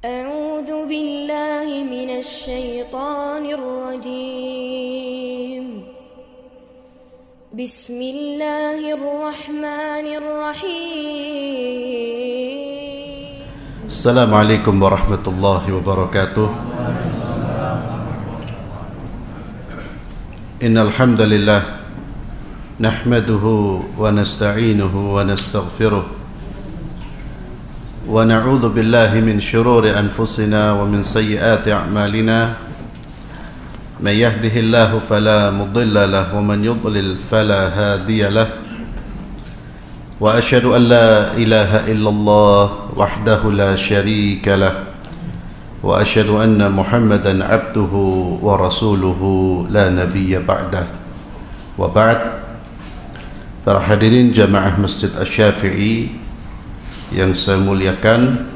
أعوذ بالله من الشيطان الرجيم بسم الله الرحمن الرحيم السلام عليكم ورحمة الله وبركاته. إن الحمد لله نحمده ونستعينه ونستغفره ونعوذ بالله من شرور أنفسنا ومن سيئات أعمالنا. من يهده الله فلا مضل له ومن يضلل فلا هادي له. وأشهد أن لا إله إلا الله وحده لا شريك له وأشهد أن محمدا عبده ورسوله لا نبي بعده. وبعد. Para hadirin jamaah Masjid Asy-Syafi'i yang saya muliakan,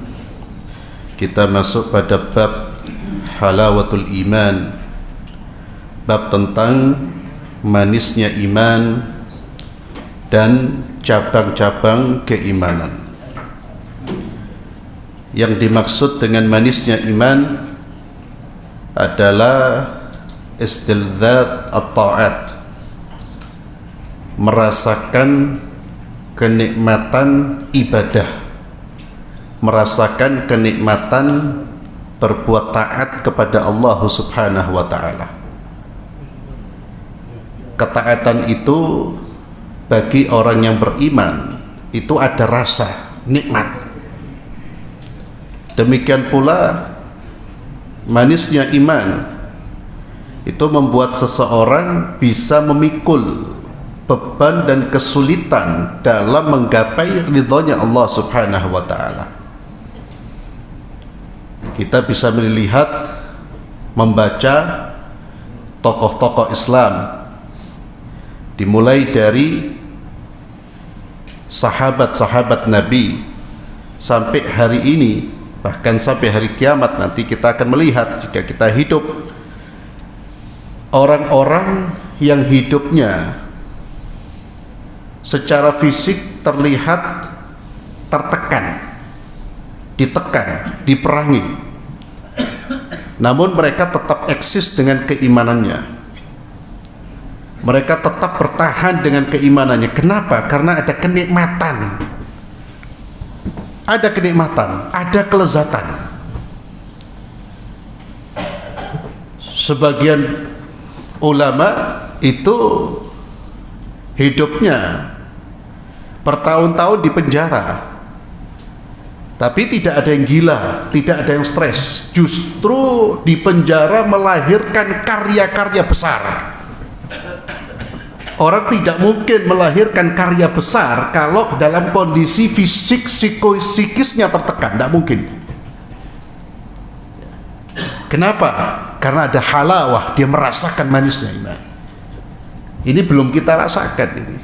kita masuk pada bab halawatul iman, bab tentang manisnya iman dan cabang-cabang keimanan. Yang dimaksud dengan manisnya iman adalah istildzat at-ta'at, merasakan kenikmatan ibadah, merasakan kenikmatan berbuat taat kepada Allah Subhanahu wa ta'ala. Ketaatan itu bagi orang yang beriman itu ada rasa nikmat. Demikian pula manisnya iman itu membuat seseorang bisa memikul beban dan kesulitan dalam menggapai ridhonya Allah Subhanahu wa ta'ala. Kita bisa melihat, membaca tokoh-tokoh Islam, dimulai dari sahabat-sahabat Nabi sampai hari ini, bahkan sampai hari kiamat nanti kita akan melihat, jika kita hidup, orang-orang yang hidupnya secara fisik terlihat tertekan, ditekan, diperangi, namun mereka tetap eksis dengan keimanannya. Mereka tetap bertahan dengan keimanannya. Kenapa? Karena ada kenikmatan, ada kelezatan. Sebagian ulama itu hidupnya bertahun-tahun di penjara, tapi tidak ada yang gila, tidak ada yang stres. Justru di penjara melahirkan karya-karya besar. Orang tidak mungkin melahirkan karya besar kalau dalam kondisi fisik psikisnya tertekan, tidak mungkin. Kenapa? Karena ada halawah, dia merasakan manisnya iman. Ini belum kita rasakan ini,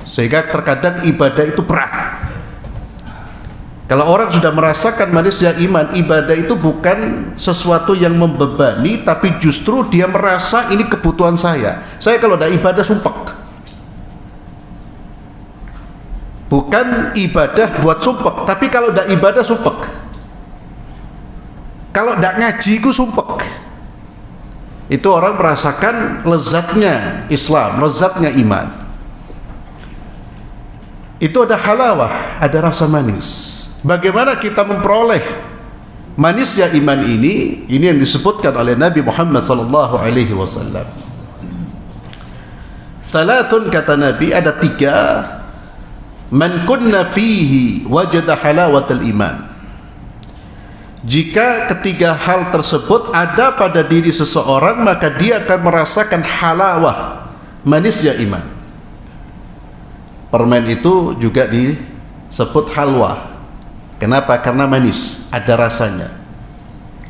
sehingga terkadang ibadah itu berat. Kalau orang sudah merasakan manisnya iman, ibadah itu bukan sesuatu yang membebani, tapi justru dia merasa ini kebutuhan saya. Saya kalau tidak ibadah sumpek. Bukan ibadah buat sumpek, tapi kalau tidak ibadah sumpek. Kalau tidak ngaji itu sumpek. Itu orang merasakan lezatnya Islam, lezatnya iman. Itu ada halawah, ada rasa manis. Bagaimana kita memperoleh manisnya iman ini? Ini yang disebutkan oleh Nabi Muhammad sallallahu alaihi wasallam. Thalathun, kata Nabi, ada 3. Man kunna fihi wajada halawatal iman. Jika ketiga hal tersebut ada pada diri seseorang, maka dia akan merasakan halawah, manisnya iman. Permen itu juga disebut halwa. Kenapa? Karena manis, ada rasanya.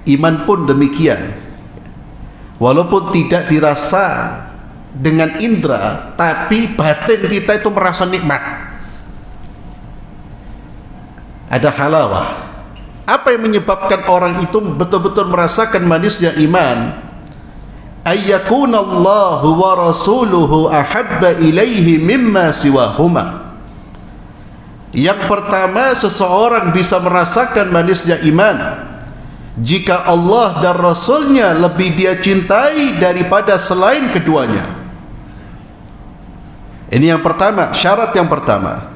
Iman pun demikian. Walaupun tidak dirasa dengan indera, tapi batin kita itu merasa nikmat. Ada halawah. Apa yang menyebabkan orang itu betul-betul merasakan manisnya iman? Ayyakunallahu wa rasuluhu ahabba ilaihi mimma siwahuma. Yang pertama, seseorang bisa merasakan manisnya iman jika Allah dan Rasulnya lebih dia cintai daripada selain keduanya. Ini yang pertama, syarat yang pertama.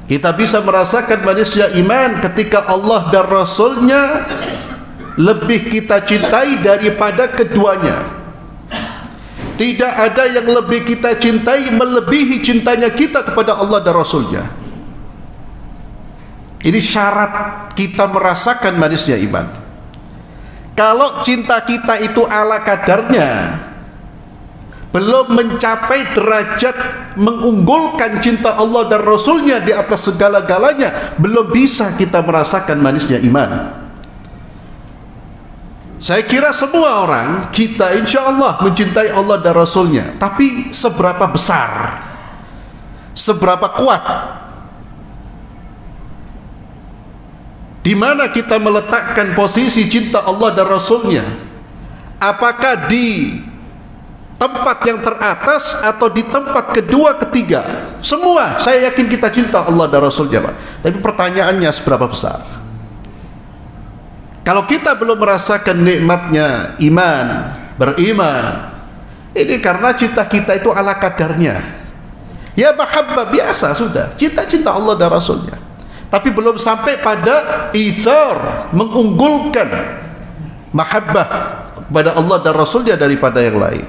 Kita bisa merasakan manisnya iman ketika Allah dan Rasulnya lebih kita cintai daripada keduanya. Tidak ada yang lebih kita cintai melebihi cintanya kita kepada Allah dan Rasulnya. Ini syarat kita merasakan manisnya iman. Kalau cinta kita itu ala kadarnya, belum mencapai derajat mengunggulkan cinta Allah dan Rasulnya di atas segala-galanya, belum bisa kita merasakan manisnya iman. Saya kira semua orang kita insya Allah mencintai Allah dan Rasulnya, tapi seberapa besar, seberapa kuat, di mana kita meletakkan posisi cinta Allah dan Rasulnya? Apakah di tempat yang teratas atau di tempat kedua, ketiga? Semua saya yakin kita cinta Allah dan Rasulnya, Pak. Tapi pertanyaannya seberapa besar? Kalau kita belum merasakan nikmatnya iman, beriman, ini karena cinta kita itu ala kadarnya. Ya mahabbah biasa sudah, cinta-cinta Allah dan Rasulnya, tapi belum sampai pada ithar, mengunggulkan mahabbah kepada Allah dan Rasulnya daripada yang lain.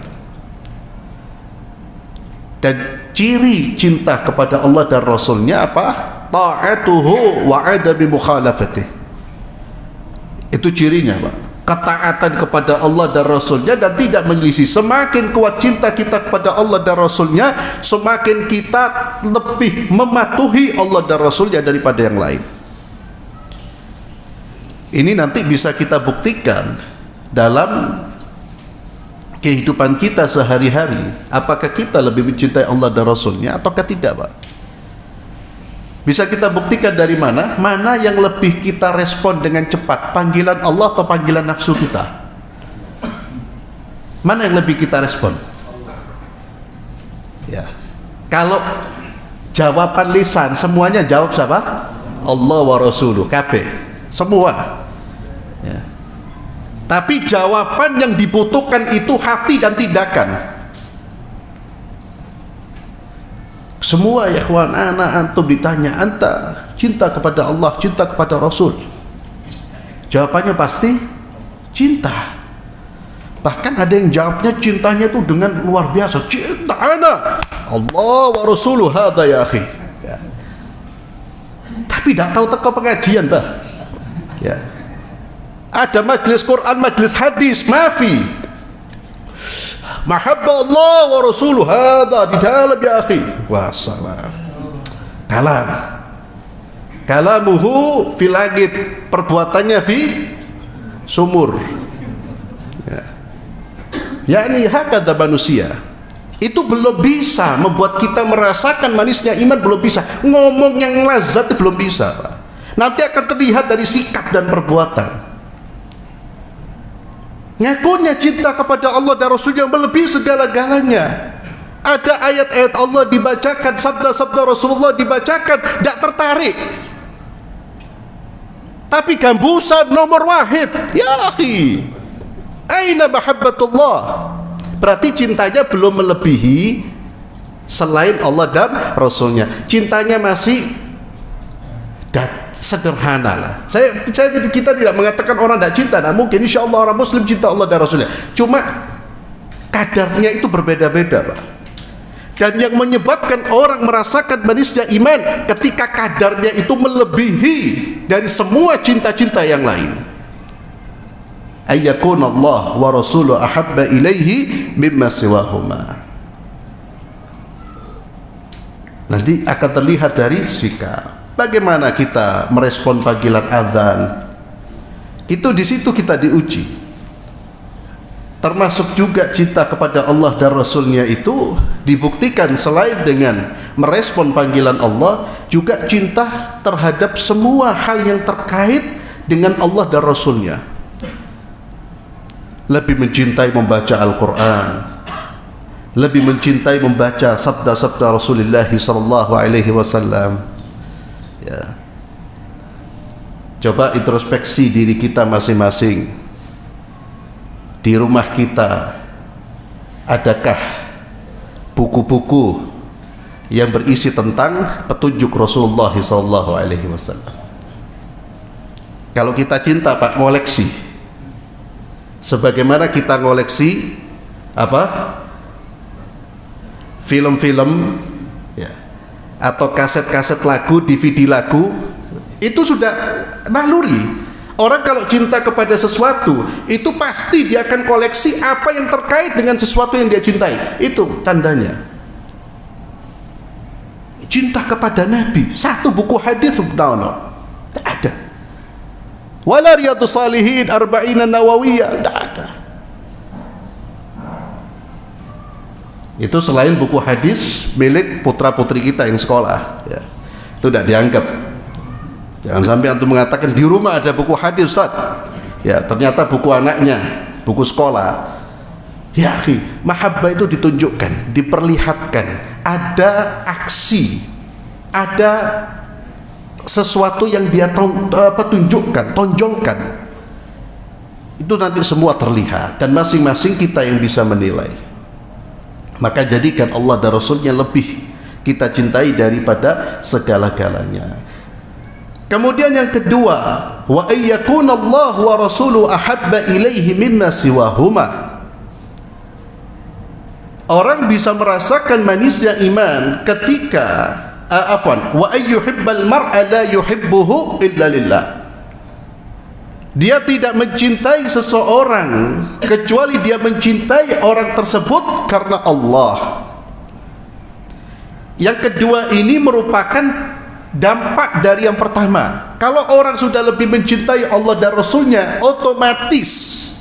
Dan ciri cinta kepada Allah dan Rasulnya apa? Ta'atuhu wa adabi mukhalafatih. Itu cirinya, Pak. Ketaatan kepada Allah dan Rasulnya dan tidak menyelisih. Semakin kuat cinta kita kepada Allah dan Rasulnya, semakin kita lebih mematuhi Allah dan Rasulnya daripada yang lain. Ini nanti bisa kita buktikan dalam kehidupan kita sehari-hari. Apakah kita lebih mencintai Allah dan Rasulnya ataukah tidak, Pak? Bisa kita buktikan dari mana? Mana yang lebih kita respon dengan cepat, panggilan Allah atau panggilan nafsu kita? Mana yang lebih kita respon? Ya. Kalau jawaban lisan semuanya jawab siapa? Allah wa Rasuluh, KB. Semua. Ya. Tapi jawaban yang dibutuhkan itu hati dan tindakan. Semua ya kawan, anak antum ditanya, anta cinta kepada Allah, cinta kepada Rasul? Jawabannya pasti cinta. Bahkan ada yang jawabnya cintanya itu dengan luar biasa. Cinta anak Allah wa Rasuluh hadza ya akhi. Ya. Tapi tidak tahu teko pengajian, Bah. Ya. Ada majlis Quran, majlis hadis, mafi. Mahabbah Allah wa Rasuluh hadza di dalam ya akhi. Wassalam. Kalamuhu fi langit, perbuatannya fi sumur. Ya. Yakni hakadha manusia. Itu belum bisa membuat kita merasakan manisnya iman, belum bisa. Ngomong yang lazat itu belum bisa, Pak. Nanti akan terlihat dari sikap dan perbuatan. Ngakunya cinta kepada Allah dan Rasul yang melebihi segala-galanya. Ada ayat-ayat Allah dibacakan, sabda-sabda Rasulullah dibacakan, tidak tertarik. Tapi gambusan nomor wahid, ya akhi, aina mahabbatullah? Berarti cintanya belum melebihi selain Allah dan Rasulnya. Cintanya masih sederhana lah. Kita tidak mengatakan orang tidak cinta, nah mungkin insya Allah orang Muslim cinta Allah dan Rasulnya. Cuma kadarnya itu berbeda-beda, Pak. Dan yang menyebabkan orang merasakan manisnya iman ketika kadarnya itu melebihi dari semua cinta-cinta yang lain. Ayyakun Allah wa Rasuluh ahabba ilaihi mimma siwahuma. Nanti akan terlihat dari sikap. Bagaimana kita merespon panggilan azan? Itu di situ kita diuji. Termasuk juga cinta kepada Allah dan Rasulnya itu dibuktikan selain dengan merespon panggilan Allah, juga cinta terhadap semua hal yang terkait dengan Allah dan Rasulnya. Lebih mencintai membaca Al-Quran, lebih mencintai membaca sabda-sabda Rasulullah sallallahu alaihi wasallam. Ya. Coba introspeksi diri kita masing-masing. Di rumah kita adakah buku-buku yang berisi tentang petunjuk Rasulullah SAW? Kalau kita cinta Pak, ngoleksi. Sebagaimana kita ngoleksi apa? Film-film ya, atau kaset-kaset lagu, DVD lagu, itu sudah naluri. Orang kalau cinta kepada sesuatu, itu pasti dia akan koleksi apa yang terkait dengan sesuatu yang dia cintai. Itu tandanya. Cinta kepada Nabi, satu buku hadis tidak ada. Wala Riyadhus Shalihin, Arba'ina Nawawiyah, tidak ada. Itu selain buku hadis milik putra-putri kita yang sekolah ya, itu tidak dianggap. Jangan sampai antum mengatakan di rumah ada buku hadis Ustaz, ya ternyata buku anaknya, buku sekolah. Ya akhi, mahabbah itu ditunjukkan, diperlihatkan, ada aksi, ada sesuatu yang dia tunjukkan, tonjolkan. Itu nanti semua terlihat dan masing-masing kita yang bisa menilai. Maka jadikan Allah dan Rasulnya lebih kita cintai daripada segala-galanya. Kemudian yang kedua, wa ayyakuna Allah wa rasuluhu ahabba ilaihi mimma siwahuma. Orang bisa merasakan manisnya iman ketika wa ayyuhibbal mar'a la yuhibbuhu illa lillah. Dia tidak mencintai seseorang kecuali dia mencintai orang tersebut karena Allah. Yang kedua ini merupakan dampak dari yang pertama. Kalau orang sudah lebih mencintai Allah dan Rasulnya, otomatis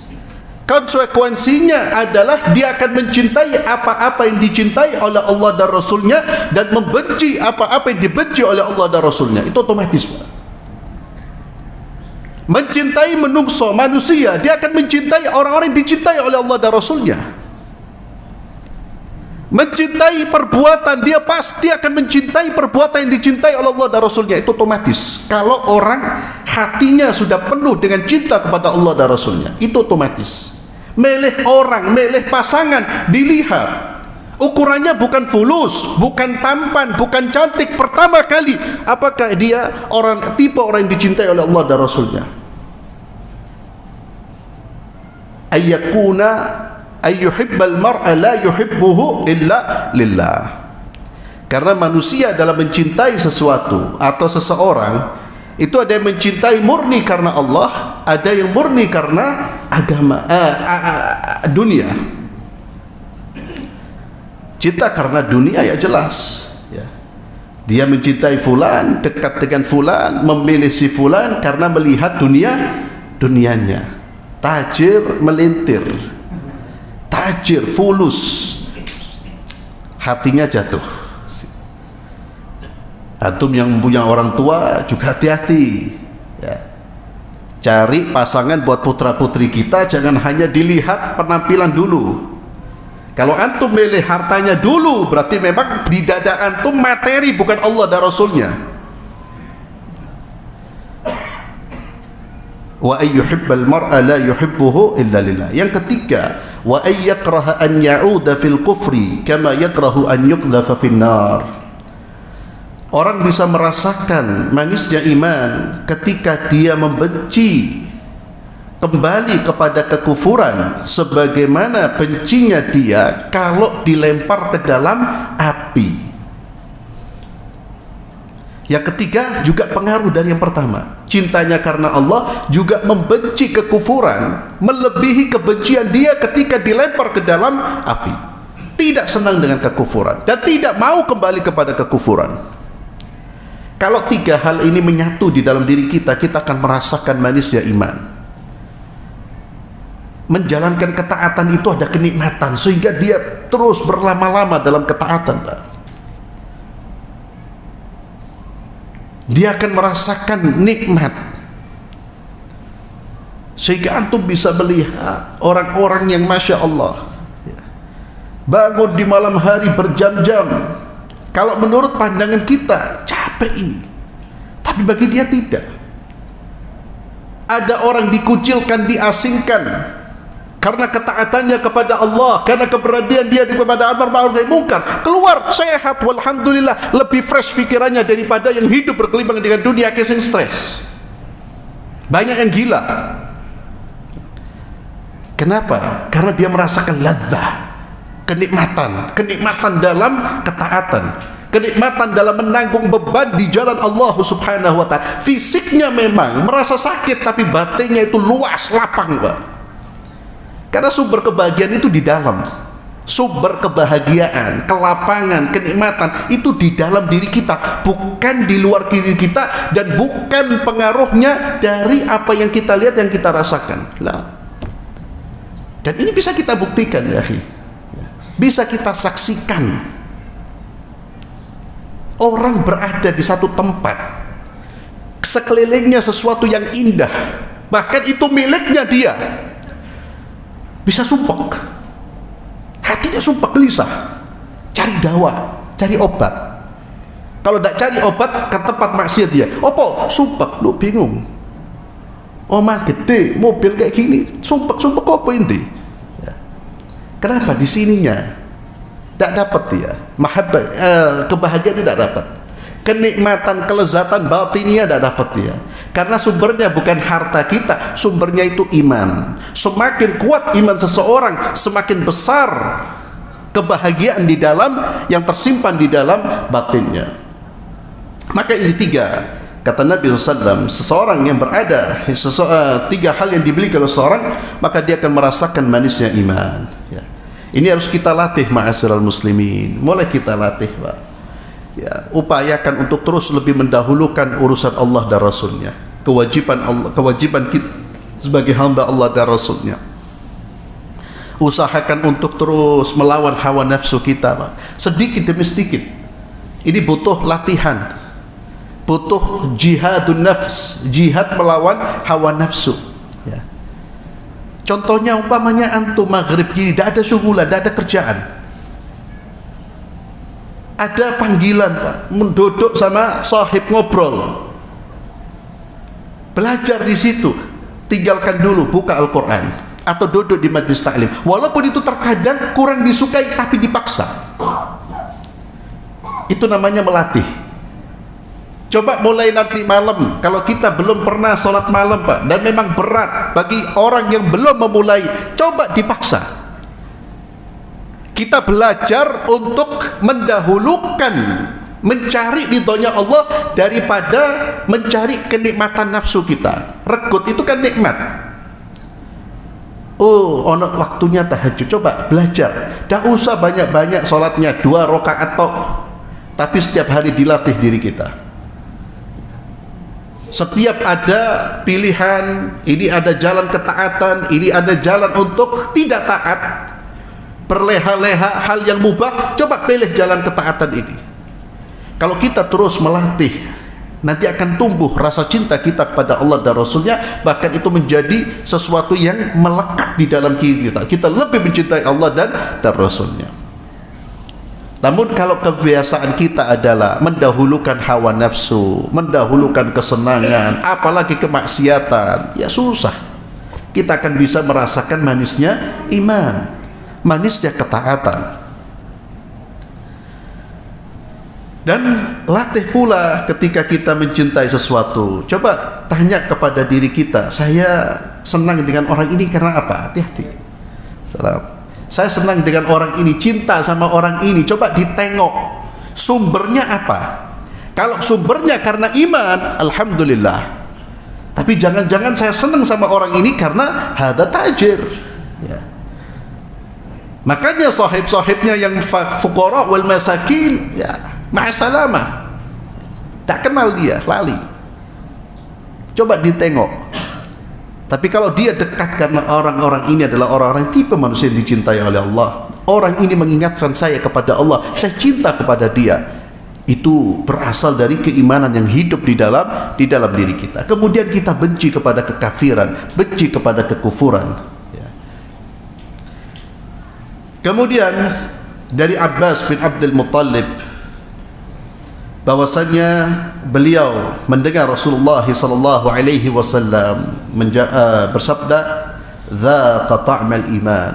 konsekuensinya adalah dia akan mencintai apa-apa yang dicintai oleh Allah dan Rasulnya dan membenci apa-apa yang dibenci oleh Allah dan Rasulnya. Itu otomatis, Pak. Mencintai menungso, manusia, dia akan mencintai orang-orang yang dicintai oleh Allah dan Rasulnya. Mencintai perbuatan, dia pasti akan mencintai perbuatan yang dicintai oleh Allah dan Rasulnya. Itu otomatis. Kalau orang hatinya sudah penuh dengan cinta kepada Allah dan Rasulnya, itu otomatis. Milih orang, milih pasangan, dilihat ukurannya bukan fulus, bukan tampan, bukan cantik. Pertama kali, apakah dia tipe orang yang dicintai oleh Allah dan Rasulnya? Ayyuhibbal mar'a la yuhibbuhu illa lillah. Karena manusia dalam mencintai sesuatu atau seseorang, itu ada yang mencintai murni karena Allah, ada yang murni karena agama, dunia. Cinta karena dunia ya jelas ya. Dia mencintai fulan, dekat dengan fulan, memilih si fulan karena melihat dunianya. Tajir melintir, tajir fulus, hatinya jatuh. Antum yang punya orang tua juga hati-hati ya. Cari pasangan buat putra putri kita, jangan hanya dilihat penampilan dulu. Kalau antum milih hartanya dulu, berarti memang di dada antum materi, bukan Allah dan Rasulnya. Wa ayyuhibbal mar'a la yuhibbuhu illa lillah. Yang ketiga, wa ayyakraha an ya'uda fil kufri kama yakrahu an yuqdhafa fin nar. Orang bisa merasakan manisnya iman ketika dia membenci kembali kepada kekufuran sebagaimana bencinya dia kalau dilempar ke dalam api. Yang ketiga juga pengaruh dari yang pertama. Cintanya karena Allah juga membenci kekufuran melebihi kebencian dia ketika dilempar ke dalam api. Tidak senang dengan kekufuran dan tidak mau kembali kepada kekufuran. Kalau tiga hal ini menyatu di dalam diri kita, kita akan merasakan manisnya iman. Menjalankan ketaatan itu ada kenikmatan sehingga dia terus berlama-lama dalam ketaatan, Pak. Dia akan merasakan nikmat sehingga antum bisa melihat orang-orang yang Masya Allah bangun di malam hari berjam-jam. Kalau menurut pandangan kita capek ini, tapi bagi dia tidak. Ada orang dikucilkan, diasingkan karena ketaatannya kepada Allah, karena keberanian dia kepada amar ma'ruf nahi munkar. Keluar sehat, walhamdulillah, lebih fresh pikirannya daripada yang hidup bergelimang dengan dunia kesing stres. Banyak yang gila. Kenapa? Karena dia merasakan ladzah, kenikmatan dalam ketaatan, kenikmatan dalam menanggung beban di jalan Allah Subhanahu wa ta'ala. Fisiknya memang merasa sakit, tapi batinnya itu luas, lapang, Pak. Karena sumber kebahagiaan itu di dalam. Sumber kebahagiaan, kelapangan, kenikmatan itu di dalam diri kita, bukan di luar diri kita, dan bukan pengaruhnya dari apa yang kita lihat, yang kita rasakan. Lah. Dan ini bisa kita buktikan, ya akhi. Bisa kita saksikan. Orang berada di satu tempat, sekelilingnya sesuatu yang indah, bahkan itu miliknya dia, bisa sumpek, hatinya sumpek, gelisah, cari dawa, cari obat. Kalau tidak cari obat ke tempat maksiat dia, opo sumpek, lu bingung. Omah gede, mobil kayak gini, sumpek apa inti? Ya. Kenapa di sininya tidak dapat dia? Mahabbah, kebahagiaan tidak dapat. Kenikmatan, kelezatan batinnya tidak dapat dia. Karena sumbernya bukan harta kita, sumbernya itu iman. Semakin kuat iman seseorang, semakin besar kebahagiaan di dalam, yang tersimpan di dalam batinnya. Maka ini tiga, kata Nabi SAW, seseorang yang berada tiga hal yang dimiliki oleh seseorang, maka dia akan merasakan manisnya iman. Ya. Ini harus kita latih, ma'asyiral muslimin. Mulai kita latih, Pak. Ya, upayakan untuk terus lebih mendahulukan urusan Allah dan Rasulnya, kewajiban kita sebagai hamba Allah dan Rasulnya. Usahakan untuk terus melawan hawa nafsu kita, Pak. Sedikit demi sedikit. Ini butuh latihan, butuh jihadun nafs, jihad melawan hawa nafsu. Ya. Contohnya umpamanya antum maghrib gini, tidak ada syugulan, tidak ada kerjaan, ada panggilan, Pak, menduduk sama sahib, ngobrol, belajar di situ. Tinggalkan dulu, buka Al-Quran atau duduk di majlis taklim, walaupun itu terkadang kurang disukai tapi dipaksa. Itu namanya melatih. Coba mulai nanti malam, kalau kita belum pernah sholat malam, Pak, dan memang berat bagi orang yang belum memulai, coba dipaksa. Kita belajar untuk mendahulukan mencari ridhonya Allah daripada mencari kenikmatan nafsu kita. Regut itu kan nikmat. Oh, ono waktunya tahajud, coba belajar. Tidak usah banyak-banyak sholatnya, 2 rakaat tok, tapi setiap hari dilatih diri kita. Setiap ada pilihan, ini ada jalan ketaatan, ini ada jalan untuk tidak taat, berleha-leha hal yang mubah, coba pilih jalan ketaatan ini. Kalau kita terus melatih, nanti akan tumbuh rasa cinta kita kepada Allah dan Rasulnya, bahkan itu menjadi sesuatu yang melekat di dalam diri kita. Kita lebih mencintai Allah dan Rasulnya. Namun kalau kebiasaan kita adalah mendahulukan hawa nafsu, mendahulukan kesenangan, apalagi kemaksiatan, ya susah. Kita akan bisa merasakan manisnya iman, manisnya ketaatan. Dan latih pula ketika kita mencintai sesuatu. Coba tanya kepada diri kita, saya senang dengan orang ini karena apa? Hati-hati. Salam. Saya senang dengan orang ini, cinta sama orang ini. Coba ditengok sumbernya apa. Kalau sumbernya karena iman, alhamdulillah. Tapi jangan-jangan saya senang sama orang ini karena hada tajir, ya. Makanya sahib-sahibnya yang fuqara wal masakin, ya, ma'asalamah, tak kenal dia, lali. Coba ditengok. Tapi kalau dia dekat karena orang-orang ini adalah orang-orang tipe manusia yang dicintai oleh Allah, orang ini mengingatkan saya kepada Allah, saya cinta kepada dia, itu berasal dari keimanan yang hidup di dalam diri kita. Kemudian kita benci kepada kekafiran, benci kepada kekufuran, ya. Kemudian dari Abbas bin Abdul Muttalib bahwasanya beliau mendengar Rasulullah sallallahu alaihi wasallam bersabda, "Dzaqa ta'mal iman."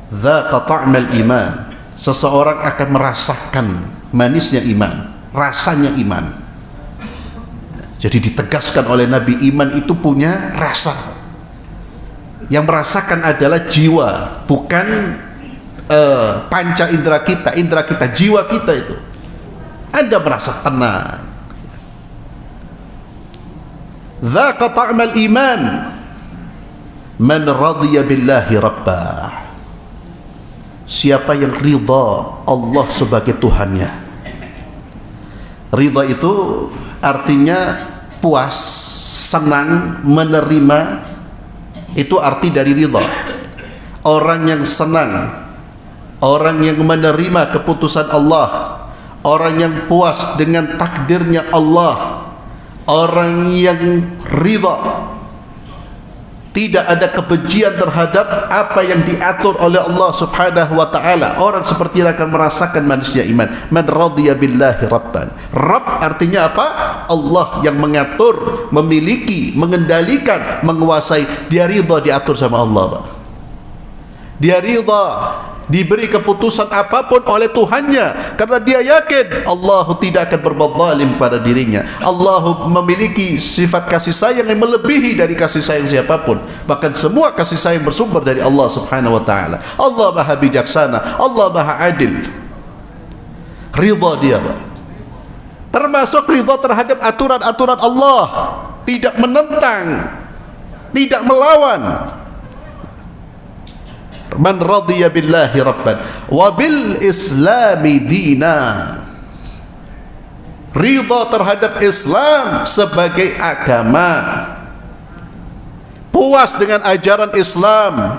Dzaqa ta'mal iman. Seseorang akan merasakan manisnya iman, rasanya iman. Jadi ditegaskan oleh Nabi, iman itu punya rasa. Yang merasakan adalah jiwa, bukan panca indera kita, jiwa kita itu. Anda merasa tenang. Dzaqa ta'mal iman man radiya billahi rabbah. Siapa yang ridha Allah sebagai Tuhannya. Ridha itu artinya puas, senang, menerima. Itu arti dari ridha. Orang yang senang, orang yang menerima keputusan Allah, orang yang puas dengan takdirnya Allah, orang yang ridha, tidak ada kebencian terhadap apa yang diatur oleh Allah Subhanahu wa taala. Orang seperti ini akan merasakan manisnya iman. Man radiya billahi rabban. Rabb artinya apa? Allah yang mengatur, memiliki, mengendalikan, menguasai. Dia ridha diatur sama Allah, Pak. Dia ridha diberi keputusan apapun oleh Tuhannya, karena dia yakin Allah tidak akan berbuat zalim pada dirinya. Allah memiliki sifat kasih sayang yang melebihi dari kasih sayang siapapun. Bahkan semua kasih sayang bersumber dari Allah Subhanahu wa taala. Allah Maha bijaksana, Allah Maha adil. Ridha dia, Pak. Termasuk ridha terhadap aturan-aturan Allah, tidak menentang, tidak melawan. Man radiya billahi rabban wa bil islami dina. Ridha terhadap Islam sebagai agama, puas dengan ajaran Islam,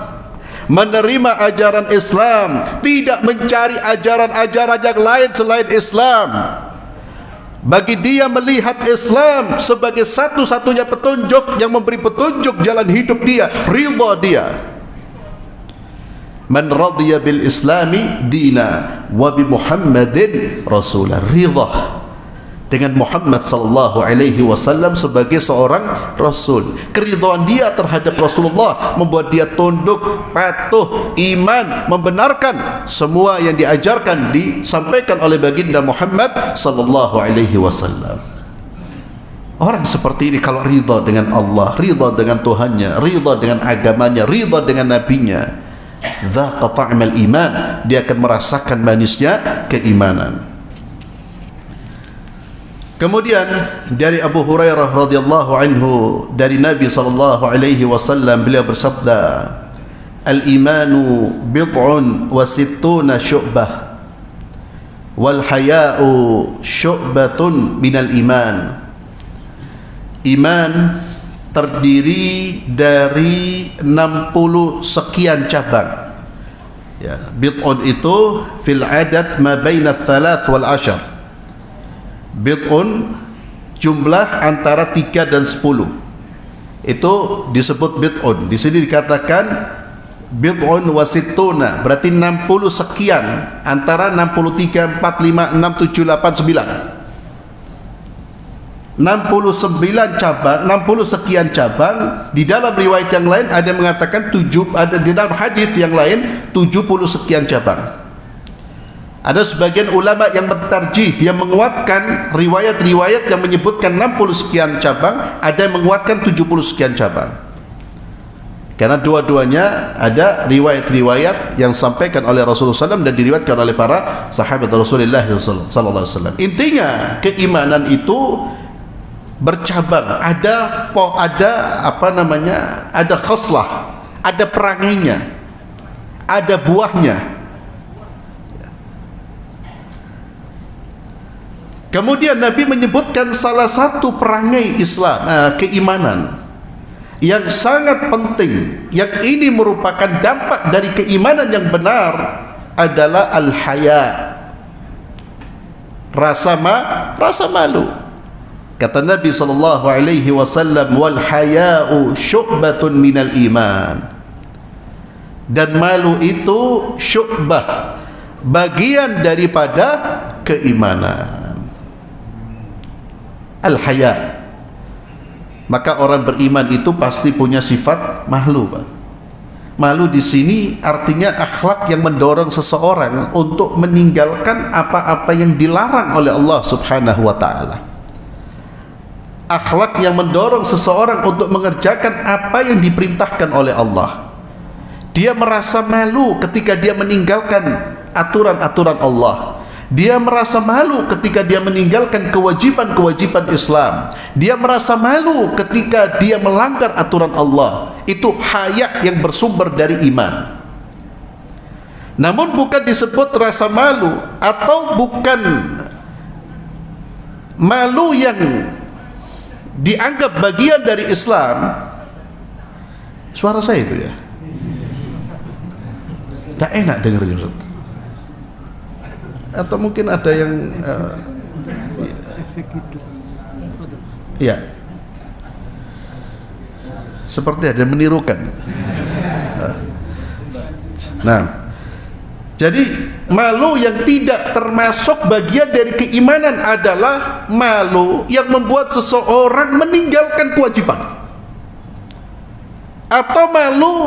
menerima ajaran Islam, tidak mencari ajaran-ajaran yang lain selain Islam. Bagi dia melihat Islam sebagai satu-satunya petunjuk yang memberi petunjuk jalan hidup dia, ridha dia. Man radiya bil islami dina wa bi Muhammadin rasulah. Ridha dengan Muhammad sallallahu alaihi wasallam sebagai seorang rasul. Keridhaan dia terhadap Rasulullah membuat dia tunduk, patuh, iman, membenarkan semua yang diajarkan, disampaikan oleh baginda Muhammad sallallahu alaihi wasallam. Orang seperti ini kalau ridha dengan Allah, ridha dengan Tuhannya, ridha dengan agamanya, ridha dengan nabinya, dzaqa ta'mal iman, dia akan merasakan manisnya keimanan. Kemudian dari Abu Hurairah radhiyallahu anhu, dari Nabi sallallahu alaihi wasallam, beliau bersabda, al-imanu bid'un wa sittuna syu'bah wal haya'u syu'batun minal iman. Iman terdiri dari 60 sekian cabang. Ya, bid'un itu fil adad ma baina tsalath wal ashar. Bid'un jumlah antara 3 dan 10. Itu disebut bid'un. Di sini dikatakan bid'un wasittuna, berarti 60 sekian, antara 63, 4, 5, 6, 7, 8, 9. 69 cabang, 60 sekian cabang. Di dalam riwayat yang lain ada yang mengatakan 7, ada di dalam hadis yang lain 70 sekian cabang. Ada sebagian ulama yang mentarjih, yang menguatkan riwayat-riwayat yang menyebutkan 60 sekian cabang, ada yang menguatkan 70 sekian cabang. Karena dua-duanya ada riwayat-riwayat yang sampaikan oleh Rasulullah SAW dan diriwayatkan oleh para sahabat Rasulullah SAW. Intinya keimanan itu bercabang, ada ada khaslah, ada perangainya, ada buahnya. Kemudian Nabi menyebutkan salah satu perangai Islam, keimanan yang sangat penting, yang ini merupakan dampak dari keimanan yang benar, adalah al-haya, rasa malu. Kata Nabi sallallahu alaihi wasallam, wal haya'u syu'batun minal iman. Dan malu itu syu'bah, bagian daripada keimanan. Al-haya. Maka orang beriman itu pasti punya sifat malu, Pak. Malu di sini artinya akhlak yang mendorong seseorang untuk meninggalkan apa-apa yang dilarang oleh Allah Subhanahu wa taala. Akhlak yang mendorong seseorang untuk mengerjakan apa yang diperintahkan oleh Allah. Dia merasa malu ketika dia meninggalkan aturan-aturan Allah. Dia merasa malu ketika dia meninggalkan kewajiban-kewajiban Islam. Dia merasa malu ketika dia melanggar aturan Allah. Itu haya yang bersumber dari iman. Namun bukan disebut rasa malu, atau bukan malu yang dianggap bagian dari Islam. Suara saya itu ya, tidak enak dengarnya, Ustaz. Atau mungkin ada yang ya, seperti ada yang menirukan. Nah, jadi malu yang tidak termasuk bagian dari keimanan adalah malu yang membuat seseorang meninggalkan kewajiban, atau malu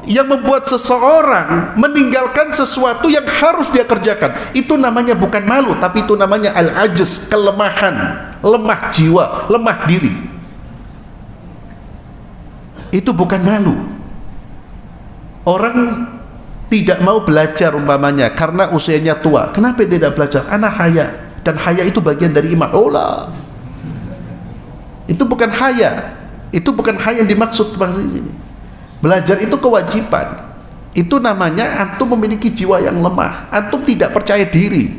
yang membuat seseorang meninggalkan sesuatu yang harus dia kerjakan. Itu namanya bukan malu, tapi itu namanya al-ajz, kelemahan, lemah jiwa, lemah diri. Itu bukan malu. Orang tidak mau belajar umpamanya karena usianya tua. Kenapa tidak belajar? Anak haya, dan haya itu bagian dari iman. Oh lah, itu bukan haya. Itu bukan haya yang dimaksud ini. Belajar itu kewajiban. Itu namanya antum memiliki jiwa yang lemah. Antum tidak percaya diri,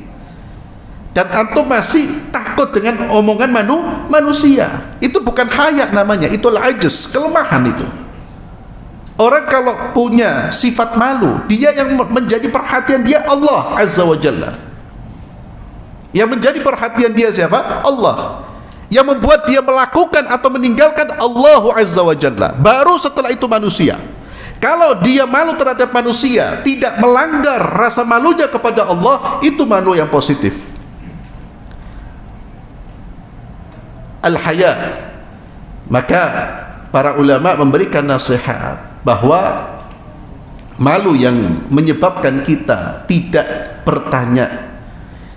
dan antum masih takut dengan omongan manusia. Itu bukan haya namanya, itu al-ajz, kelemahan itu. Orang kalau punya sifat malu, dia yang menjadi perhatian dia Allah Azza wa Jalla. Yang menjadi perhatian dia siapa? Allah. Yang membuat dia melakukan atau meninggalkan Allah Azza wa Jalla. Baru setelah itu manusia. Kalau dia malu terhadap manusia, tidak melanggar rasa malunya kepada Allah, itu malu yang positif. Al-haya. Maka para ulama memberikan nasihat bahwa malu yang menyebabkan kita tidak bertanya,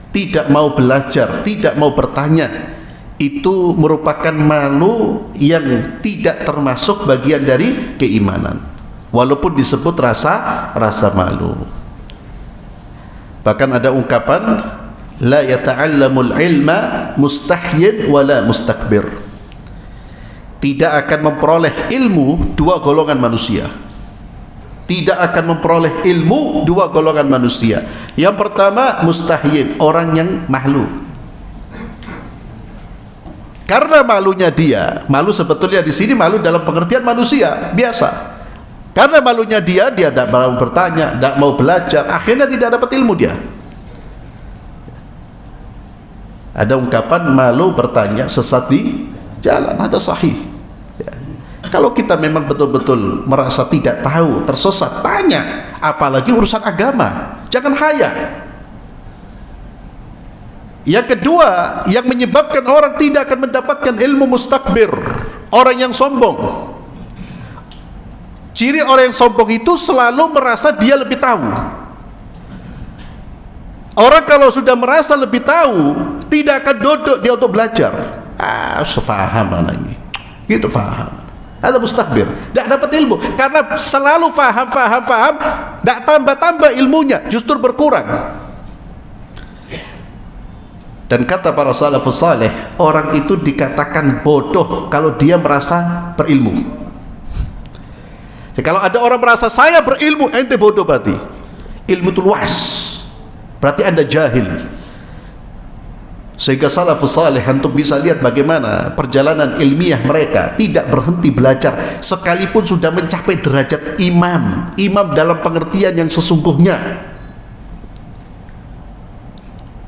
tidak mau belajar, tidak mau bertanya, itu merupakan malu yang tidak termasuk bagian dari keimanan, walaupun disebut rasa malu. Bahkan ada ungkapan, la yata'allamul ilma mustahyin wala mustakbir. Tidak akan memperoleh ilmu dua golongan manusia. Tidak akan memperoleh ilmu dua golongan manusia. Yang pertama mustahyin, orang yang malu. Karena malunya dia, malu sebetulnya di sini malu dalam pengertian manusia biasa. Karena malunya dia tidak mau bertanya, tidak mau belajar, akhirnya tidak dapat ilmu dia. Ada ungkapan malu bertanya sesat di jalan, ada sahih. Ya. Kalau kita memang betul-betul merasa tidak tahu, tersesat, tanya. Apalagi urusan agama, jangan haya. Yang kedua, yang menyebabkan orang tidak akan mendapatkan ilmu, mustakbir, orang yang sombong. Ciri orang yang sombong itu selalu merasa dia lebih tahu. Orang kalau sudah merasa lebih tahu, tidak akan duduk dia untuk belajar. Sefaham mana ini, gitu faham. Ada mustakbir, tidak dapat ilmu, karena selalu faham, tidak tambah ilmunya, justru berkurang. Dan kata para salafus saleh, orang itu dikatakan bodoh kalau dia merasa berilmu. Jadi kalau ada orang merasa saya berilmu, ente bodoh berarti. Ilmu itu luas, berarti anda jahil. Sehingga salafus saleh antum bisa lihat bagaimana perjalanan ilmiah mereka, tidak berhenti belajar sekalipun sudah mencapai derajat imam dalam pengertian yang sesungguhnya.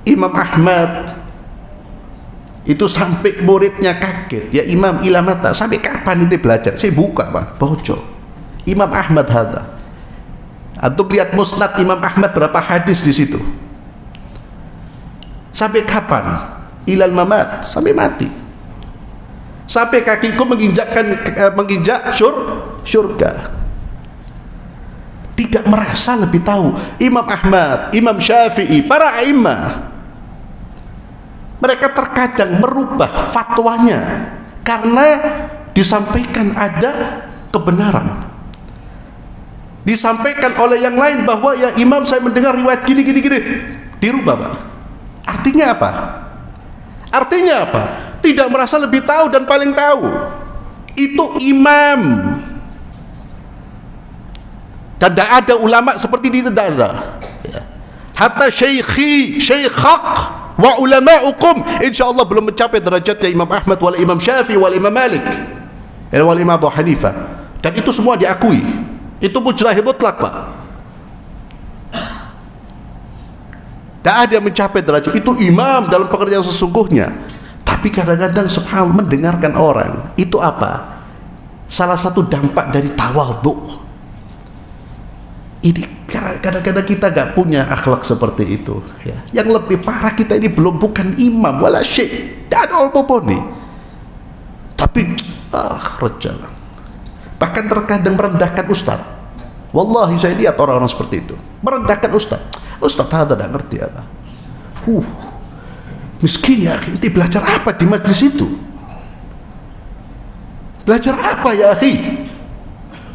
Imam Ahmad itu sampai muridnya kaget, ya Imam ilamata, sampai kapan ini belajar? Saya buka Pak, bocor. Imam Ahmad hadza. Antum lihat musnad Imam Ahmad berapa hadis di situ? Sampai kapan? Ilal mamat, sampai mati. Sampai kakiku menginjak surga. Tidak merasa lebih tahu. Imam Ahmad, Imam Syafi'i, para a'immah, mereka terkadang merubah fatwanya karena disampaikan ada kebenaran. Disampaikan oleh yang lain bahwa ya imam, saya mendengar riwayat gini. Dirubah, Pak. Artinya apa? Artinya apa? Tidak merasa lebih tahu dan paling tahu. Itu imam. Dan tidak ada ulama seperti itu, tidak ada. Hatta syekhak wa ulama'ukum insyaallah belum mencapai derajatnya Imam Ahmad wal Imam Syafi'i wal Imam Malik wal Imam Abu Hanifah, dan itu semua diakui. Itu mujtahid mutlak, Pak. Tidak ada yang mencapai derajat itu imam dalam pengertian sesungguhnya. Tapi kadang-kadang subhanallah mendengarkan orang itu apa? Salah satu dampak dari tawadhu. Ini kadang-kadang kita gak punya akhlak seperti itu ya. Yang lebih parah, kita ini bukan imam wala syekh, tidak ada apa-apa nih, tapi rejalan, bahkan terkadang merendahkan ustaz. Wallahi saya lihat orang-orang seperti itu merendahkan ustaz ada tidak ngerti ada. Miskin ya akhi, nanti belajar apa di majlis itu? Belajar apa ya akhi?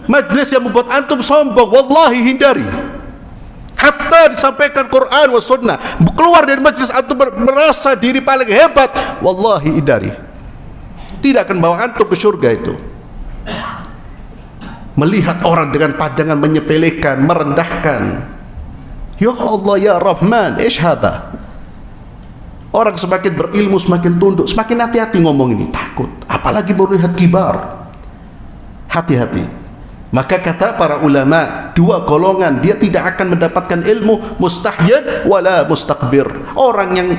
Majlis yang membuat antum sombong, wallahi hindari. Hatta disampaikan Quran wa sunnah, keluar dari majlis antum merasa diri paling hebat, wallahi hindari. Tidak akan bawa antum ke surga itu. Melihat orang dengan pandangan menyepelekan, merendahkan. Ya Allah ya Rahman, ishhada. Orang semakin berilmu semakin tunduk, semakin hati-hati ngomong ini, takut. Apalagi melihat kibar. Hati-hati. Maka kata para ulama, dua golongan dia tidak akan mendapatkan ilmu, mustahyan wala mustakbir. Orang yang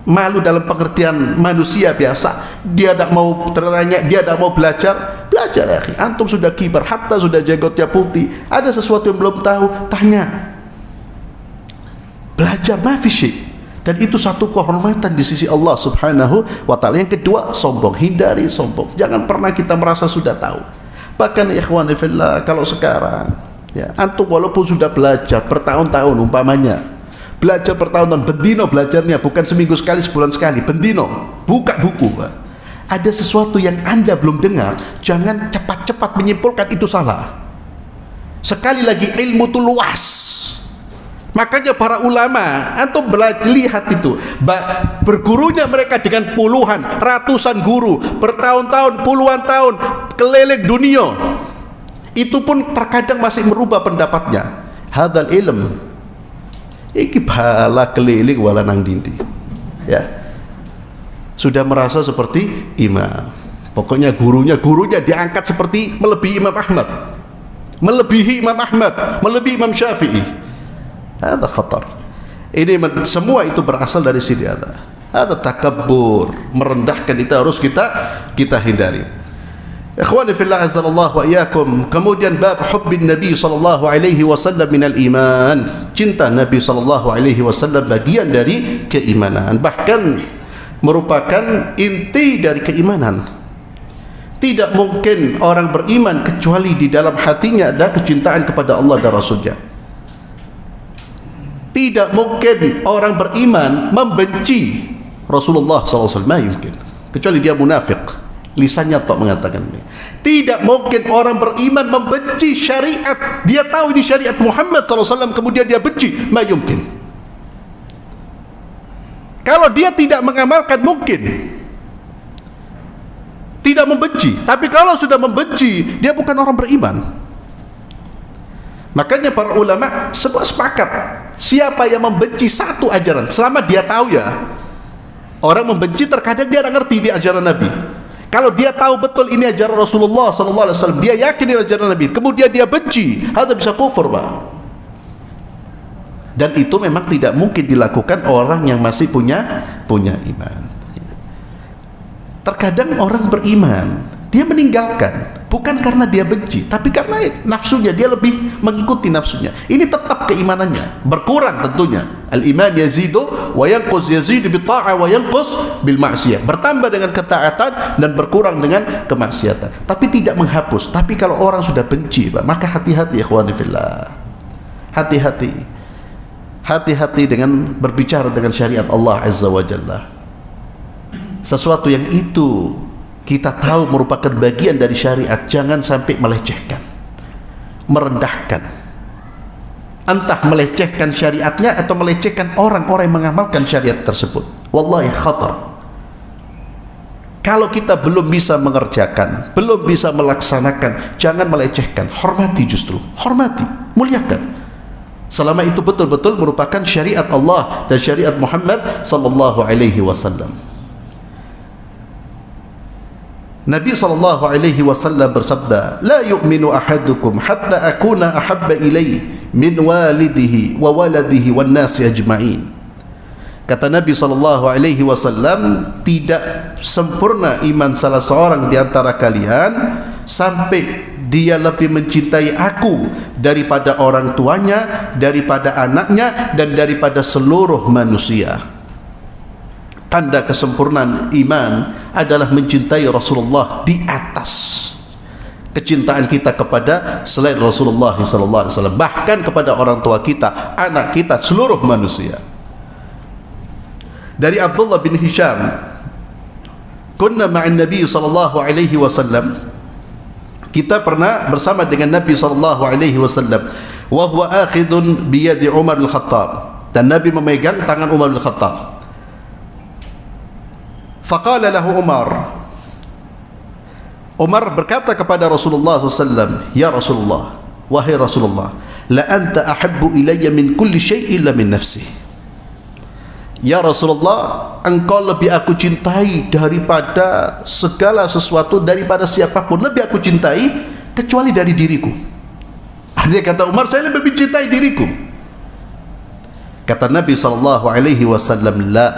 malu dalam pengertian manusia biasa, dia tidak mau tertanya, dia tidak mau belajar ya akhi. Antum sudah kibar, hatta sudah jenggotnya putih, ada sesuatu yang belum tahu, tanya, belajar, ma fi syai'. Dan itu satu kehormatan di sisi Allah subhanahu wa ta'ala. Yang kedua, sombong. Hindari sombong, jangan pernah kita merasa sudah tahu. Bahkan ikhwani fillah, kalau sekarang ya, antum walaupun sudah belajar bertahun-tahun, umpamanya belajar bertahun-tahun, bendino belajarnya, bukan seminggu sekali, sebulan sekali, bendino, buka buku, Pak. Ada sesuatu yang anda belum dengar, jangan cepat-cepat menyimpulkan itu salah. Sekali lagi, ilmu itu luas. Makanya para ulama, antum belajar, lihat itu, bergurunya mereka dengan puluhan, ratusan guru, bertahun-tahun, puluhan tahun, keliling dunia. Itu pun terkadang masih merubah pendapatnya. Hadzal ilm, iki bala keliling wala nang dindi. Ya, sudah merasa seperti imam. Pokoknya gurunya diangkat seperti melebihi Imam Ahmad, melebihi Imam Syafi'i. Ada khatar. Ini semua itu berasal dari sini ada takabbur, merendahkan, itu harus kita hindari. Ikhwani fillah azallahu wa iyyakum. Kemudian bab hubbin Nabi sallallahu alaihi wasallam minal iman. Cinta Nabi sallallahu alaihi wasallam bagian dari keimanan, bahkan merupakan inti dari keimanan. Tidak mungkin orang beriman kecuali di dalam hatinya ada kecintaan kepada Allah dan Rasulnya. Tidak mungkin orang beriman membenci Rasulullah SAW, mungkin, kecuali dia munafik, lisannya tok mengatakan ini. Tidak mungkin orang beriman membenci syariat, dia tahu ini syariat Muhammad SAW kemudian dia benci, mungkin. Kalau dia tidak mengamalkan, mungkin tidak membenci. Tapi kalau sudah membenci, dia bukan orang beriman. Makanya para ulama semua sepakat, siapa yang membenci satu ajaran, selama dia tahu ya, orang membenci terkadang dia tidak ngerti di ajaran Nabi. Kalau dia tahu betul ini ajaran Rasulullah SAW, dia yakin ini ajaran Nabi, kemudian dia benci, hal bisa kufur, Pak. Dan itu memang tidak mungkin dilakukan orang yang masih punya iman. Terkadang orang beriman, dia meninggalkan Bukan karena dia benci, tapi karena nafsunya, dia lebih mengikuti nafsunya. Ini tetap keimanannya, berkurang tentunya. Al-iman yazidu wa yanqus, yazidu bil ta'ah wa yanqus bil ma'siyah. Bertambah dengan ketaatan dan berkurang dengan kemaksiatan. Tapi tidak menghapus. Tapi kalau orang sudah benci, maka hati-hati ikhwani fillah. Hati-hati. Hati-hati dengan berbicara dengan syariat Allah Azza wa Jalla. Sesuatu yang itu kita tahu merupakan bagian dari syariat, jangan sampai melecehkan, merendahkan, entah melecehkan syariatnya atau melecehkan orang-orang yang mengamalkan syariat tersebut. Wallahi khatar. Kalau kita belum bisa mengerjakan, belum bisa melaksanakan, jangan melecehkan, hormati, justru hormati, muliakan, selama itu betul-betul merupakan syariat Allah dan syariat Muhammad sallallahu alaihi wasallam. Nabi sallallahu alaihi wasallam bersabda, "La yu'minu ahadukum hatta akuna ahabba ilayhi min walidihi wa waladihi wan nasi ajma'in." Kata Nabi sallallahu alaihi wasallam, tidak sempurna iman salah seorang di antara kalian sampai dia lebih mencintai aku daripada orang tuanya, daripada anaknya, dan daripada seluruh manusia. Tanda kesempurnaan iman adalah mencintai Rasulullah di atas kecintaan kita kepada selain Rasulullah SAW, bahkan kepada orang tua kita, anak kita, seluruh manusia. Dari Abdullah bin Hisham, kunna ma'an Nabi sallallahu alaihi wasallam, kita pernah bersama dengan Nabi sallallahu alaihi wasallam, wa huwa akhidun bi yadi Umar al-Khattab, dan Nabi memegang tangan Umar al-Khattab. Faqala lahu Umar berkata kepada Rasulullah SAW, "Ya Rasulullah, wahai Rasulullah, la anta ahabbu ilayya min kulli syai' illa min nafsi." Ya Rasulullah, engkau lebih aku cintai daripada segala sesuatu, daripada siapapun lebih aku cintai kecuali dari diriku. Artinya kata Umar, saya lebih mencintai diriku. Kata Nabi SAW, la,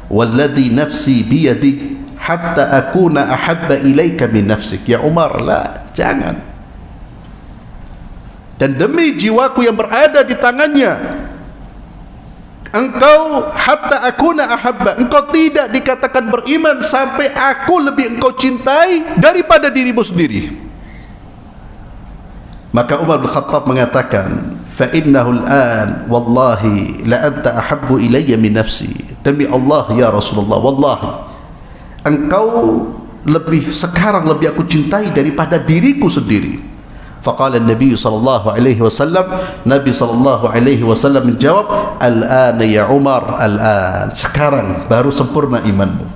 walladhi nafsi biyadi hatta akuna ahabba ilaika min nafsik. Ya Umar, la, jangan. Dan demi jiwaku yang berada di tangannya, engkau hatta akuna ahabba, engkau tidak dikatakan beriman sampai aku lebih engkau cintai daripada dirimu sendiri. Maka Umar bin Khattab mengatakan, fa innahu al-an wallahi la anta ahabbu ilayya min nafsi. Demi Allah ya Rasulullah, wallahi engkau sekarang lebih aku cintai daripada diriku sendiri. Faqala Nabi sallallahu alaihi wasallam, Nabi sallallahu alaihi wasallam menjawab, al-ana ya Umar, al-an, sekarang baru sempurna imanmu.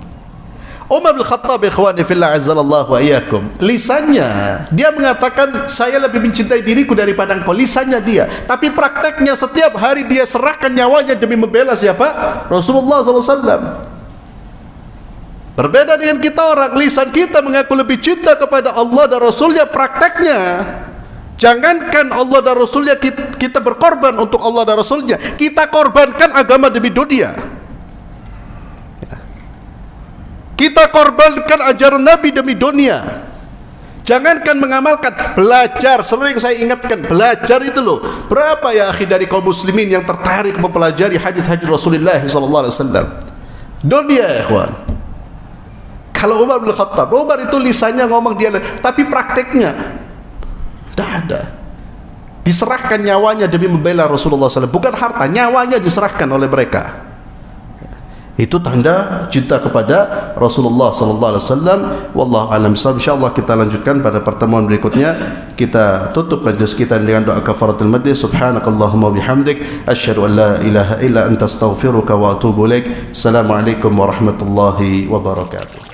Umar bin Khattab, ikhwani fillah azzallahu wa iyyakum, lisannya dia mengatakan saya lebih mencintai diriku daripada engkau, lisannya dia, tapi prakteknya setiap hari dia serahkan nyawanya demi membela siapa? Rasulullah SAW. Berbeda dengan kita orang, lisan kita mengaku lebih cinta kepada Allah dan Rasulnya, prakteknya jangankan Allah dan Rasulnya, kita berkorban untuk Allah dan Rasulnya, kita korbankan agama demi dunia. Kita korbankan ajaran Nabi demi dunia. Jangankan mengamalkan, belajar. Sering saya ingatkan, belajar itu loh. Berapa ya akhi dari kaum muslimin yang tertarik mempelajari hadis-hadis Rasulullah SAW? Dunia ya ikhwan. Kalau Umar bin Khattab, Umar itu lisannya ngomong dia, tapi prakteknya tidak ada. Diserahkan nyawanya demi membela Rasulullah SAW. Bukan harta, nyawanya diserahkan oleh mereka. Itu tanda cinta kepada Rasulullah sallallahu alaihi wasallam. Wallahu a'lam bishawab. Insyaallah kita lanjutkan pada pertemuan berikutnya. Kita tutup majlis kita dengan doa kafaratul majlis. Subhanakallahumma bihamdik asyhadu an la ilaha illa anta astaghfiruka wa atubu ilaik. Assalamualaikum warahmatullahi wabarakatuh.